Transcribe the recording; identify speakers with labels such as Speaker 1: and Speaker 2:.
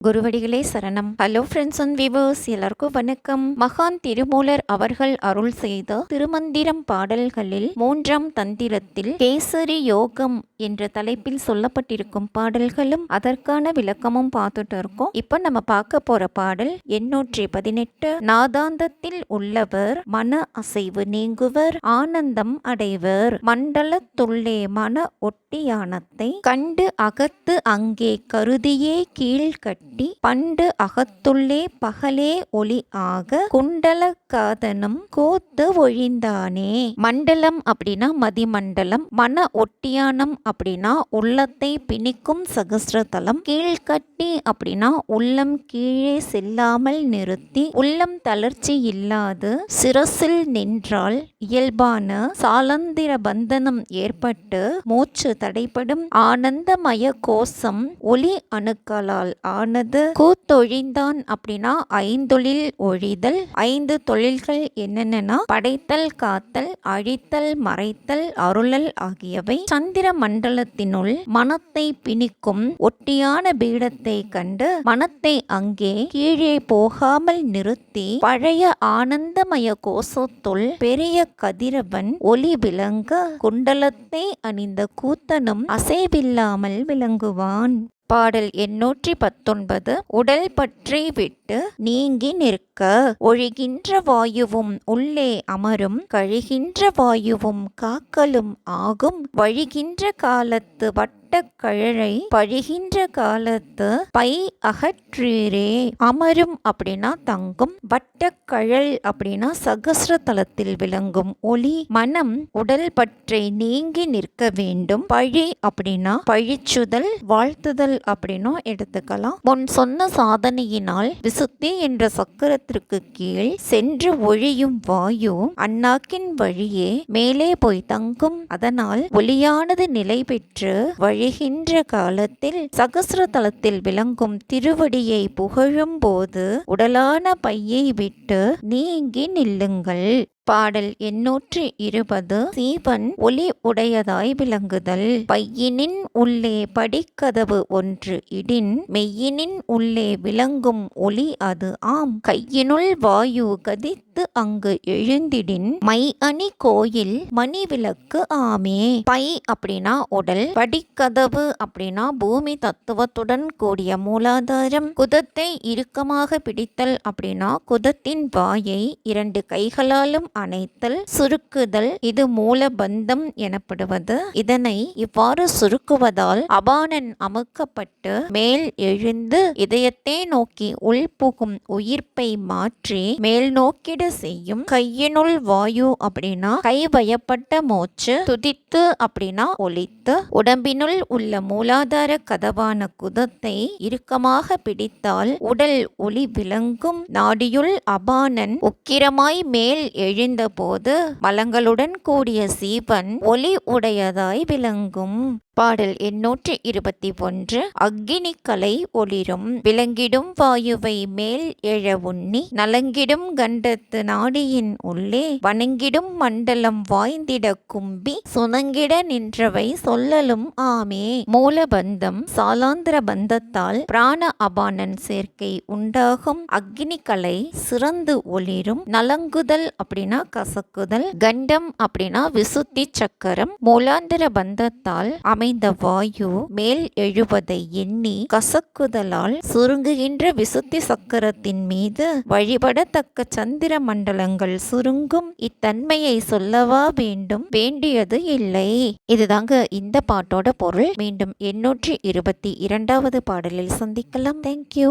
Speaker 1: குருவடிகளே சரணம். Hello friends and viewers, எல்லாருக்கும் வணக்கம். மகான் திருமூலர் அவர்கள் அருள் செய்த திருமந்திரம் பாடல்களில் 3ஆம் தந்திரத்தில் கேசரி யோகம் என்ற தலைப்பில் சொல்லப்பட்டிருக்கும் பாடல்களும் அதற்கான விளக்கமும் பார்த்துட்டு இருக்கோம். இப்போ நம்ம பார்க்க போற பாடல் 818. நாதாந்தத்தில் உள்ளவர் மன அசைவு நீங்குவர், ஆனந்தம் அடைவர். மண்டலத்துள்ளே மன ஒட்டியானத்தை கண்டு அகத்து அங்கே கருதியே கீழ்கட்டி பண்டு அகத்துள்ளே பகலே ஒளி ஆக குண்டல காதனம் கோத்து ஒழிந்தானே. மண்டலம் அப்படின்னா மதிமண்டலம், மன ஒட்டியானம் அப்படின்னா உள்ளத்தை பிணிக்கும் சகஸ்ரதலம், கீழ்கட்டி அப்படின்னா உள்ளம் கீழே செல்லாமல் நிறுத்தி உள்ளம் தளர்ச்சி இல்லாது சிரசில் நின்றால் இயல்பான சாலந்திர பந்தனம் ஏற்பட்டு மூச்சு தடைப்படும் ஆனந்தமய கோஷம் ஒளி அணுக்களால் ஆனது. கூத்தொழிந்தான் அப்படின்னா ஐந்தொழில் ஒழிதல். 5 தொழில்கள் என்னென்னா படைத்தல், காத்தல், அழித்தல், மறைத்தல், அருளல் ஆகியவை. சந்திர மண்டலத்தினுள் மனத்தை பிணிக்கும் ஒட்டியான பீடத்தை கண்டு மனத்தை அங்கே கீழே போகாமல் நிறுத்தி பழைய ஆனந்தமய கோஷத்துள் பெரிய கதிரவன் ஒளி விளங்க குண்டலத்தை அணிந்த கூத்தனும் அசைவில்லாமல் விளங்குவான். பாடல் 819. உடல் பற்றி விட்டு நீங்கி நிற்க ஒழிகின்ற வாயுவும் உள்ளே அமரும், கழிகின்ற வாயுவும் காக்கலும் ஆகும். வழிகின்ற காலத்து கழலை பழிகின்ற காலத்து பை அகற்றீரே. அமரும் அப்படின்னா தங்கும், வட்டக்கழல் அப்படின்னா சகஸ்ர தலத்தில் விளங்கும் ஒளி. மனம் உடல் பற்றி நீங்கி நிற்க வேண்டும். பழி அப்படின்னா பழிச்சுதல், வாழ்த்துதல் அப்படின்னும் எடுத்துக்கலாம். முன் சொன்ன சாதனையினால் விசுத்தி என்ற சக்கரத்திற்கு கீழ் சென்று ஒழியும் வாயு அண்ணாக்கின் வழியே மேலே போய் தங்கும். அதனால் ஒளியானது நிலை பெற்று வழிகின்ற காலத்தில் சகஸ்ர தலத்தில் விளங்கும் திருவடியை புகழும் போது உடலான பையை விட்டு நீங்கி நில்லுங்கள். பாடல் 820. சீவன் ஒளி உடையதாய் விளங்குதல். பையினின் உள்ளே படிக்கதவு ஒன்று இடின் மெய்யினின் உள்ளே விளங்கும் ஒளி அது ஆம். கையினுள் வாயு கதித்து அங்கு எழுந்திடின் மை அணி கோயில் மணி விளக்கு ஆமே. பை அப்படின்னா உடல், படிக்கதவு அப்படின்னா பூமி தத்துவத்துடன் கூடிய மூலாதாரம், குதத்தை இறுக்கமாக பிடித்தல் அப்படின்னா குதத்தின் வாயை 2 கைகளாலும் அணைத்தல், சுருக்குதல். இது மூலபந்தம் எனப்படுவது. இதனை இவ்வாறு சுருக்குவதால் அபானன் அமுக்கப்பட்டு மேல் எழுந்து இதயத்தை நோக்கி உள்புகும் உயிர்ப்பை மாற்றி மேல் நோக்கிட செய்யும். கையினுள் வாயு அப்படின்னா கை வயப்பட்ட மூச்சு, துதித்து அப்படின்னா ஒலித்து. உடம்பினுள் உள்ள மூலாதார கதவான குதத்தை இறுக்கமாக பிடித்தால் உடல் ஒளி விளங்கும். நாடியுள் அபானன் உக்கிரமாய் மேல் எழுந்த போது மலங்களுடன் கூடிய சீவன் ஒளி உடையதாய் விளங்கும். பாடல் 821. அக்கினி கலை ஒளிரும் விளங்கிடும் வாயுவை மேல் எழ உண்ணி நலங்கிடும் கண்டத்து நாடியின் உள்ளே வணங்கிடும் மண்டலம் வாய்ந்திட கும்பி சுணங்கிட நின்றவை சொல்லலும் ஆமே. மூலபந்தம் சாலாந்திர பந்தத்தால் பிராண அபானன் சேர்க்கை உண்டாகும். அக்கினி கலை சிறந்து ஒளிரும். நலங்குதல் அப்படின்னா கசக்குதல், கண்டம் அப்படின்னா விசுத்தி சக்கரம். மூலாந்திர பந்தத்தால் அமைந்த வாயு மேல் எழுவதை எண்ணி கசக்குதலால் சுருங்குகின்ற விசுத்தி சக்கரத்தின் மீது வழிபடத்தக்க சந்திர மண்டலங்கள் சுருங்கும். இத்தன்மையை சொல்லவா வேண்டும், வேண்டியது இல்லை. இதுதாங்க இந்த பாட்டோட பொருள். மீண்டும் 822வது பாடலில் சந்திக்கலாம். தேங்க்யூ.